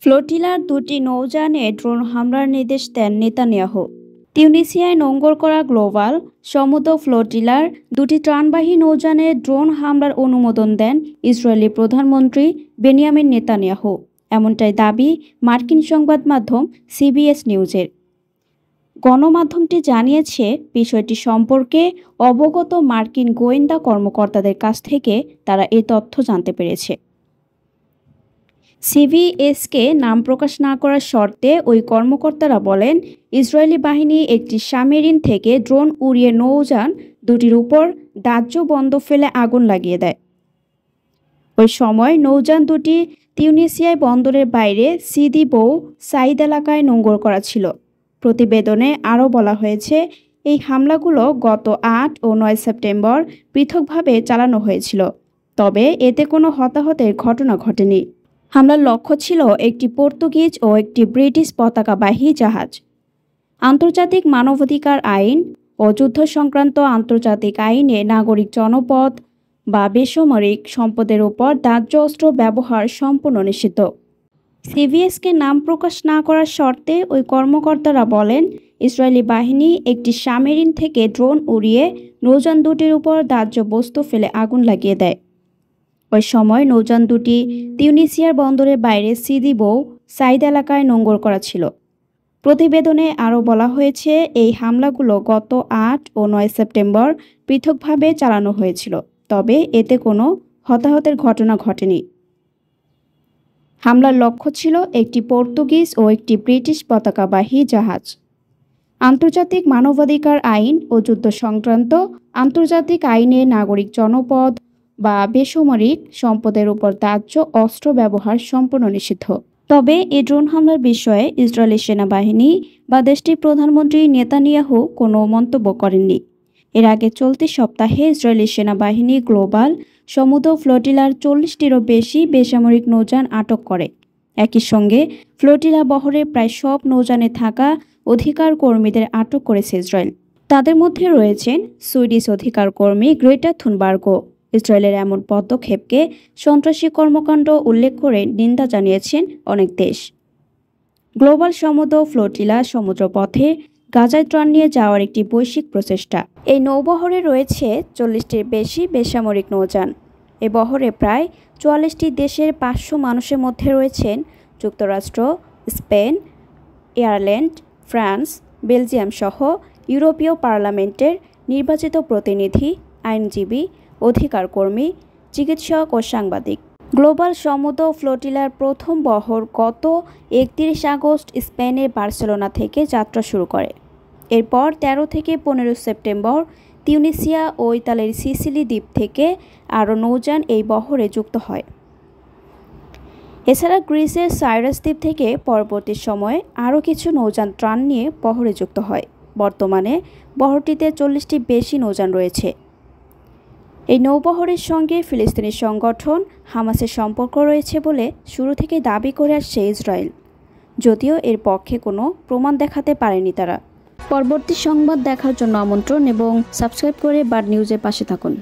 ফ্লোটিলার দুটি নৌযানে ড্রোন হামলার নির্দেশ দেন নেতানিয়াহু। তিউনিসিয়ায় নোঙর করা গ্লোবাল সমুদ্র ফ্লোটিলার দুটি ত্রাণবাহী নৌযানে ড্রোন হামলার অনুমোদন দেন ইসরায়েলি প্রধানমন্ত্রী বেনিয়ামিন নেতানিয়াহু। এমনটাই দাবি মার্কিন সংবাদ মাধ্যম সিবিএস নিউজের। গণমাধ্যমটি জানিয়েছে, বিষয়টি সম্পর্কে অবগত মার্কিন গোয়েন্দা কর্মকর্তাদের কাছ থেকে তারা এই তথ্য জানতে পেরেছে। সিবিএসকে নাম প্রকাশ না করার শর্তে ওই কর্মকর্তারা বলেন, ইসরায়েলি বাহিনী একটি সাবমেরিন থেকে ড্রোন উড়িয়ে নৌযান দুটির উপর দাহ্য বন্দর ফেলে আগুন লাগিয়ে দেয়। ওই সময় নৌযান দুটি তিউনিসিয়ায় বন্দরের বাইরে সিদি বউ সাইদ এলাকায় নোঙর করা ছিল। প্রতিবেদনে আরও বলা হয়েছে, এই হামলাগুলো গত ৮ ও ৯ সেপ্টেম্বর পৃথকভাবে চালানো হয়েছিল, তবে এতে কোনো হতাহতের ঘটনা ঘটেনি। হামলার লক্ষ্য ছিল একটি পর্তুগিজ ও একটি ব্রিটিশ পতাকাবাহী জাহাজ। আন্তর্জাতিক মানবাধিকার আইন ও যুদ্ধ সংক্রান্ত আন্তর্জাতিক আইনে নাগরিক জনপদ বা বেসামরিক সম্পদের উপর দাহ্য অস্ত্র ব্যবহার সম্পূর্ণ নিষিদ্ধ। সিবিএসকে নাম প্রকাশ না করার শর্তে ওই কর্মকর্তারা বলেন, ইসরায়েলি বাহিনী একটি সাবমেরিন থেকে ড্রোন উড়িয়ে নৌযান দুটির উপর দাহ্য বস্তু ফেলে আগুন লাগিয়ে দেয়। ওই সময় নৌযান দুটি তিউনিসিয়ার বন্দরের বাইরে সিদি বউ সাইদ এলাকায় নোঙর করা ছিল। প্রতিবেদনে আরও বলা হয়েছে, এই হামলাগুলো গত ৮ ও ৯ সেপ্টেম্বর পৃথকভাবে চালানো হয়েছিল, তবে এতে কোনো হতাহতের ঘটনা ঘটেনি। হামলার লক্ষ্য ছিল একটি পর্তুগিজ ও একটি ব্রিটিশ পতাকাবাহী জাহাজ। আন্তর্জাতিক মানবাধিকার আইন ও যুদ্ধ সংক্রান্ত আন্তর্জাতিক আইনে নাগরিক জনপদ বা বেসামরিক সম্পদের উপর দাহ্য অস্ত্র ব্যবহার সম্পূর্ণ নিষিদ্ধ। তবে এই ড্রোন হামলার বিষয়ে ইসরায়েলি সেনাবাহিনী বা দেশটির প্রধানমন্ত্রী নেতানিয়াহু কোনো মন্তব্য করেননি। এর আগে চলতি সপ্তাহে ইসরায়েলি সেনাবাহিনী গ্লোবাল সমুদ্র ফ্লোটিলার ৪০টিরও বেশি বেসামরিক নৌযান আটক করে। একই সঙ্গে ফ্লোটিলা বহরে প্রায় সব নৌযানে থাকা অধিকার কর্মীদের আটক করেছে ইসরায়েল। তাদের মধ্যে রয়েছেন সুইডিশ অধিকার কর্মী গ্রেটা থুনবার্গও। ইসরায়েলের এমন পদক্ষেপকে সন্ত্রাসী কর্মকাণ্ড উল্লেখ করে নিন্দা জানিয়েছেন অনেক দেশ। গ্লোবাল সমুদ্র ফ্লোটিলা সমুদ্রপথে গাজায় ত্রাণ নিয়ে যাওয়ার একটি বৈশ্বিক প্রচেষ্টা। এই নৌবহরে রয়েছে ৪০টির বেশি বেসামরিক নৌযান। এ বহরে প্রায় ৪৪টি দেশের ৫০০ মানুষের মধ্যে রয়েছেন যুক্তরাষ্ট্র, স্পেন, আয়ারল্যান্ড, ফ্রান্স, বেলজিয়াম সহ ইউরোপীয় পার্লামেন্টের নির্বাচিত প্রতিনিধি, আইনজীবী, অধিকার কর্মী, চিকিৎসক ও সাংবাদিক। গ্লোবাল সমুদ্র ফ্লোটিলার প্রথম বহর গত ৩১ আগস্ট স্পেনের বার্সেলোনা থেকে যাত্রা শুরু করে। এরপর ১৩ থেকে ১৫ সেপ্টেম্বর তিউনিসিয়া ও ইতালির সিসিলি দ্বীপ থেকে আরও নৌযান এই বহরে যুক্ত হয়। এছাড়া গ্রিসের সাইরাস দ্বীপ থেকে পরবর্তী সময়ে আরও কিছু নৌযান ত্রাণ নিয়ে বহরে যুক্ত হয়। বর্তমানে বহরটিতে ৪০টি বেশি নৌযান রয়েছে। এই নৌবহরের সঙ্গে ফিলিস্তিনি সংগঠন হামাসের সম্পর্ক রয়েছে বলে শুরু থেকে দাবি করে আসছে ইসরায়েল, যদিও এর পক্ষে কোনো প্রমাণ দেখাতে পারেনি তারা। পরবর্তী সংবাদ দেখার জন্য আমন্ত্রণ এবং সাবস্ক্রাইব করে বার্ড নিউজের পাশে থাকুন।